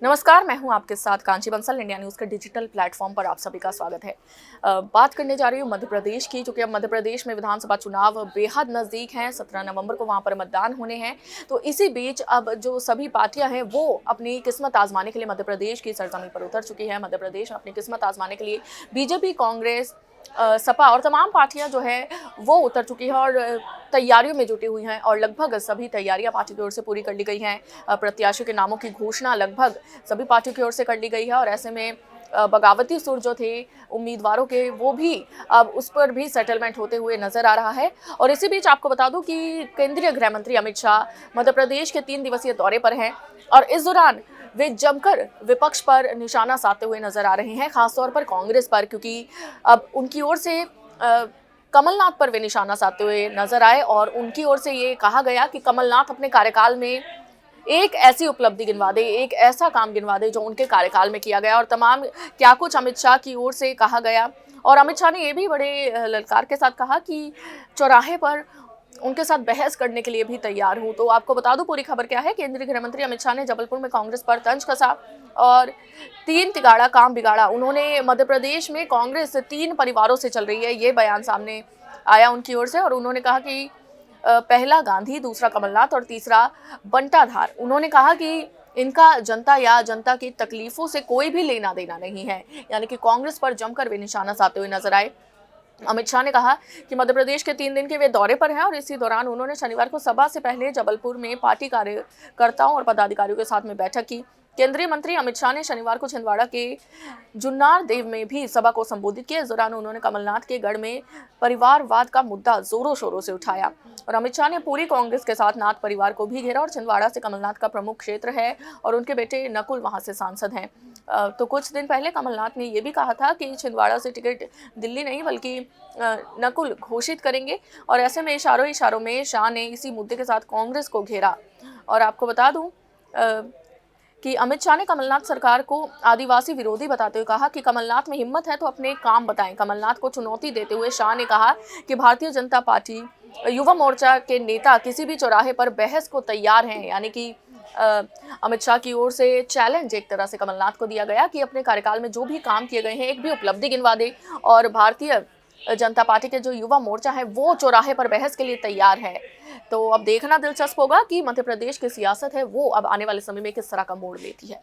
नमस्कार, मैं हूं आपके साथ कांची बंसल। इंडिया न्यूज़ के डिजिटल प्लेटफॉर्म पर आप सभी का स्वागत है। बात करने जा रही हूं मध्य प्रदेश की, क्योंकि अब मध्य प्रदेश में विधानसभा चुनाव बेहद नज़दीक हैं। 17 नवंबर को वहां पर मतदान होने हैं। तो इसी बीच अब जो सभी पार्टियां हैं वो अपनी किस्मत आजमाने के लिए मध्य प्रदेश की सरजमीं पर उतर चुकी है। मध्य प्रदेश में अपनी किस्मत आजमाने के लिए बीजेपी, कांग्रेस, सपा और तमाम पार्टियां जो है वो उतर चुकी है और तैयारियों में जुटी हुई हैं और लगभग सभी तैयारियां पार्टी की ओर से पूरी कर ली गई हैं। प्रत्याशियों के नामों की घोषणा लगभग सभी पार्टियों की ओर से कर ली गई है और ऐसे में बगावती सुर जो थे उम्मीदवारों के, वो भी अब उस पर भी सेटलमेंट होते हुए नजर आ रहा है। और इसी बीच आपको बता दूं कि केंद्रीय गृह मंत्री अमित शाह मध्य प्रदेश के 3 दिवसीय दौरे पर हैं और इस दौरान वे जमकर विपक्ष पर निशाना साधते हुए नजर आ रहे हैं, खासतौर पर कांग्रेस पर, क्योंकि अब उनकी ओर से कमलनाथ पर वे निशाना साधते हुए नजर आए और उनकी ओर से ये कहा गया कि कमलनाथ अपने कार्यकाल में एक ऐसी उपलब्धि गिनवा दे, एक ऐसा काम गिनवा दे जो उनके कार्यकाल में किया गया और तमाम क्या कुछ अमित शाह की ओर से कहा गया। और अमित शाह ने ये भी बड़े ललकार के साथ कहा कि चौराहे पर उनके साथ बहस करने के लिए भी तैयार हूं। तो आपको बता दूं पूरी खबर क्या है। केंद्रीय गृह मंत्री अमित शाह ने जबलपुर में कांग्रेस पर तंज कसा और 3 तिगाड़ा काम बिगाड़ा। उन्होंने मध्य प्रदेश में कांग्रेस 3 परिवारों से चल रही है, ये बयान सामने आया उनकी ओर से। और उन्होंने कहा कि पहला गांधी, दूसरा कमलनाथ और तीसरा बंटाधार। उन्होंने कहा कि इनका जनता या जनता की तकलीफों से कोई भी लेना देना नहीं है, यानी कि कांग्रेस पर जमकर वे निशाना साधते हुए नजर आए। अमित शाह ने कहा कि मध्य प्रदेश के 3 दिन के वे दौरे पर हैं और इसी दौरान उन्होंने शनिवार को सभा से पहले जबलपुर में पार्टी कार्यकर्ताओं और पदाधिकारियों के साथ में बैठक की। केंद्रीय मंत्री अमित शाह ने शनिवार को छिंदवाड़ा के जुन्नार देव में भी सभा को संबोधित किया। इस दौरान उन्होंने कमलनाथ के गढ़ में परिवारवाद का मुद्दा जोरों शोरों से उठाया और अमित शाह ने पूरी कांग्रेस के साथ नाथ परिवार को भी घेरा और छिंदवाड़ा से कमलनाथ का प्रमुख क्षेत्र है और उनके बेटे नकुल वहां से सांसद हैं। तो कुछ दिन पहले कमलनाथ ने यह भी कहा था कि छिंदवाड़ा से टिकट दिल्ली नहीं बल्कि नकुल घोषित करेंगे और ऐसे में इशारों में शाह ने इसी मुद्दे के साथ कांग्रेस को घेरा। और आपको बता दूं कि अमित शाह ने कमलनाथ सरकार को आदिवासी विरोधी बताते हुए कहा कि कमलनाथ में हिम्मत है तो अपने काम बताएं। कमलनाथ को चुनौती देते हुए शाह ने कहा कि भारतीय जनता पार्टी युवा मोर्चा के नेता किसी भी चौराहे पर बहस को तैयार हैं, यानी कि अमित शाह की ओर से चैलेंज एक तरह से कमलनाथ को दिया गया कि अपने कार्यकाल में जो भी काम किए गए हैं एक भी उपलब्धि गिनवा दे और भारतीय जनता पार्टी के जो युवा मोर्चा है वो चौराहे पर बहस के लिए तैयार है। तो अब देखना दिलचस्प होगा कि मध्य प्रदेश की सियासत है वो अब आने वाले समय में किस तरह का मोड़ लेती है।